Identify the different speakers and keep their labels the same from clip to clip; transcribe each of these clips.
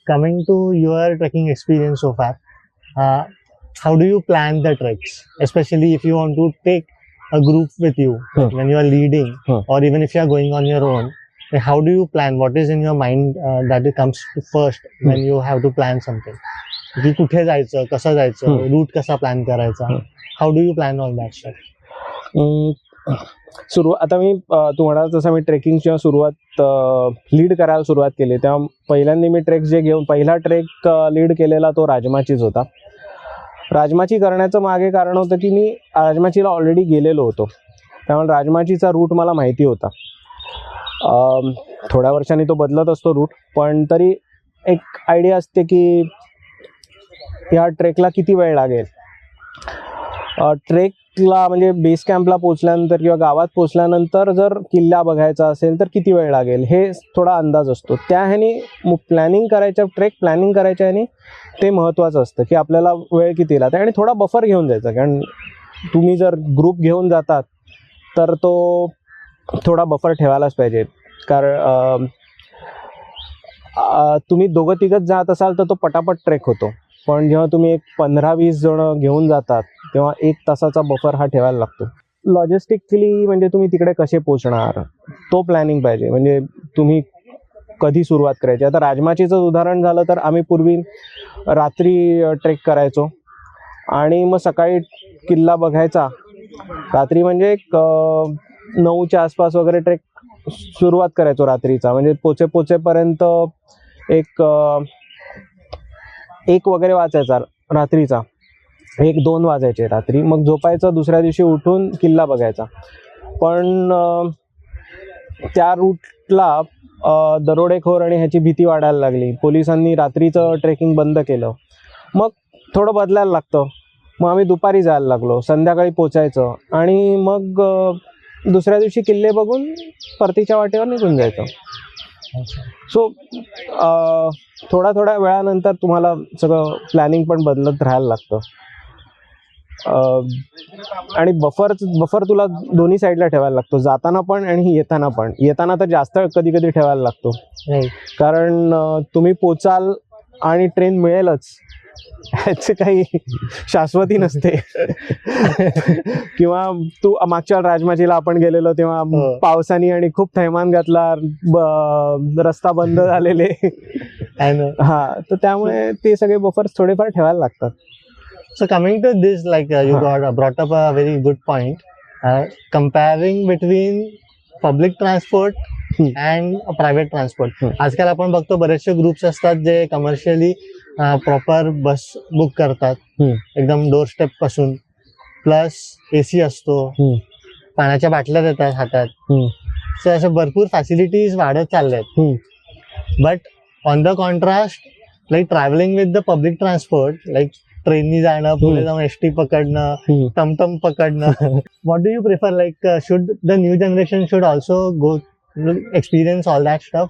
Speaker 1: coming to your trekking experience so far, how do you plan the treks? Especially if you want to take a group with you when you are leading, or even if you are going on your own. How do you plan? What is in your mind that it comes to first when you have to plan something? की कुठे जायचं, कसं जायचं, route कसा plan करायचा? How do you plan all that stuff?
Speaker 2: आता मी तुम्हाला जसं मी ट्रेकिंगच्या सुरुवात लीड करायला सुरुवात केली तेव्हा पहिल्यांदा मी ट्रेक जे घेऊन पहिला ट्रेक लीड केलेला तो राजमाचीच होता. राजमाची करण्याचं मागे कारण होतं की मी राजमाचीला ऑलरेडी गेलेलो होतो, त्यामुळे राजमाचीचा रूट मला माहिती होता. थोड्या वर्षांनी तो बदलत असतो रूट, पण तरी एक आयडिया असते की या ट्रेकला किती वेळ लागेल. ट्रेकला म्हणजे बेस कॅम्पला पोचल्यानंतर किंवा गावात पोचल्यानंतर जर किल्ला बघायचा असेल तर किती वेळ लागेल हे थोडा अंदाज असतो. त्या ह्यानी प्लॅनिंग करायच्या, ट्रेक प्लॅनिंग करायच्या ह्यानी ते महत्त्वाचं असतं की आपल्याला वेळ किती लागते आणि थोडा बफर घेऊन जायचा. कारण तुम्ही जर ग्रुप घेऊन जातात तर तो थोडा बफर ठेवायलाच पाहिजे. कारण तुम्ही दोघं तिघंच जात असाल तर तो पटापट ट्रेक होतो, पण जेव्हा तुम्ही एक 15-20 जण घेऊन जातात तेव्हा 1 तासाचा बफर हा ठेवायला लागतो. लॉजिस्टिकली म्हणजे तुम्ही तिकडे कसे पोचणार तो प्लॅनिंग पाहिजे. म्हणजे तुम्ही कधी सुरुवात करायची. आता राजमाचीचं उदाहरण झालं तर आम्ही पूर्वी रात्री ट्रेक करायचो आणि मग सकाळी किल्ला बघायचा. रात्री म्हणजे एक 9च्या आसपास वगैरे ट्रेक सुरुवात करायचो रात्रीचा. म्हणजे पोचेपर्यंत एक वगैरे वाजायचा रात्रीचा, 1-2 वाजायचे रात्री. मग झोपायचं, दुसऱ्या दिवशी उठून किल्ला बघायचा. पण त्या रूटला दरोडेखोर आणि ह्याची भीती वाढायला लागली. पोलिसांनी रात्रीचं ट्रेकिंग बंद केलं. मग थोडं बदलायला लागतं. मग आम्ही दुपारी जायला लागलो, संध्याकाळी पोचायचं आणि मग दुसऱ्या दिवशी किल्ले बघून परतीच्या वाटेवर निघून जायचं. सो थोड्या वेळानंतर तुम्हाला सगळं प्लॅनिंग पण बदलत राहायला लागतं. आणि बफर तुला दोन्ही साईडला ठेवायला लागतो, जाताना पण आणि येताना पण. येताना तर जास्त कधी कधी ठेवायला लागतो, कारण तुम्ही पोचाल आणि ट्रेन मिळेलच ह्याचे काही शाश्वती नसते. किंवा तू मागच्या राजमाचीला आपण गेलेलो तेव्हा पावसाने आणि खूप थैमान घातला, रस्ता बंद झालेले. हा, तर त्यामुळे ते सगळे बफर्स थोडेफार ठेवायला लागतात.
Speaker 1: So coming to this, like you brought up a very good point, comparing between public transport and private transport. आजकाल आपण बघतो बरेचसे ग्रुप्स असतात जे कमर्शियली प्रॉपर बस बुक करतात, एकदम डोर स्टेप पासून. प्लस AC असतो, पाण्याच्या बाटल्या देतात हातात. सो अशा भरपूर फॅसिलिटीज वाढत चालल्यात. But on the contrast, like travelling with the public transport, like ट्रेननी जाणं, पुढे जाऊन ST पकडणं, टमटम पकडणं. What do you prefer? Like should the new generation should also go experience all that stuff,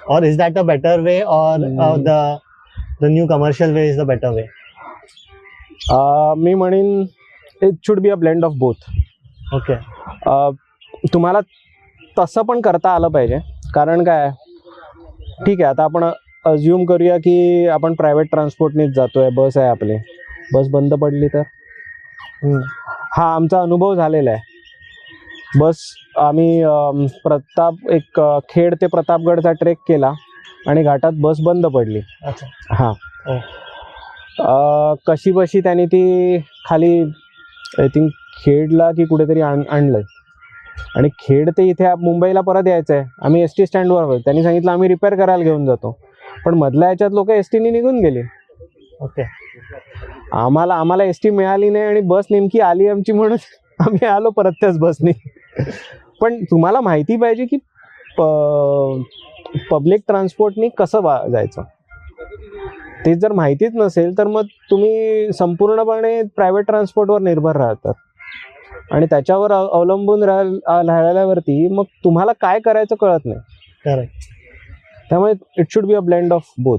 Speaker 1: or is that a better way, or the new commercial way is the better way?
Speaker 2: मी म्हणेन it should be a blend of both.
Speaker 1: Okay.
Speaker 2: तुम्हाला तसं पण करता आलं पाहिजे. कारण काय, ठीक आहे, आता आपण अज्युम करूया की आपण प्रायव्हेट ट्रान्सपोर्टनेच जातोय, बस आहे आपली, बस बंद पडली तर. हा आमचा अनुभव झालेला आहे. बस आम्ही खेड ते प्रतापगडचा ट्रेक केला आणि घाटात बस बंद पडली. हां, कशी बशी त्यांनी ती खाली आय थिंक खेडला की कुठेतरी आणलं आणि खेड ते इथे मुंबईला परत यायचं आहे. आम्ही ST स्टँडवर होतो. त्यांनी सांगितलं आम्ही रिपेअर करायला घेऊन जातो, पण मधल्या याच्यात लोक STने निघून गेली.
Speaker 1: ओके.
Speaker 2: आम्हाला ST मिळाली नाही आणि बस नेमकी आली आमची, म्हणून आम्ही आलो परत त्याच बसने. पण तुम्हाला माहिती पाहिजे की पब्लिक ट्रान्सपोर्टनी कसं जायचं. ते जर माहितीच नसेल तर मग तुम्ही संपूर्णपणे प्रायव्हेट ट्रान्सपोर्टवर निर्भर राहतात आणि त्याच्यावर अवलंबून राहिल्यावरती मग तुम्हाला काय करायचं कळत नाही.
Speaker 1: करेक्ट.
Speaker 2: त्यामुळे it should be a blend of both.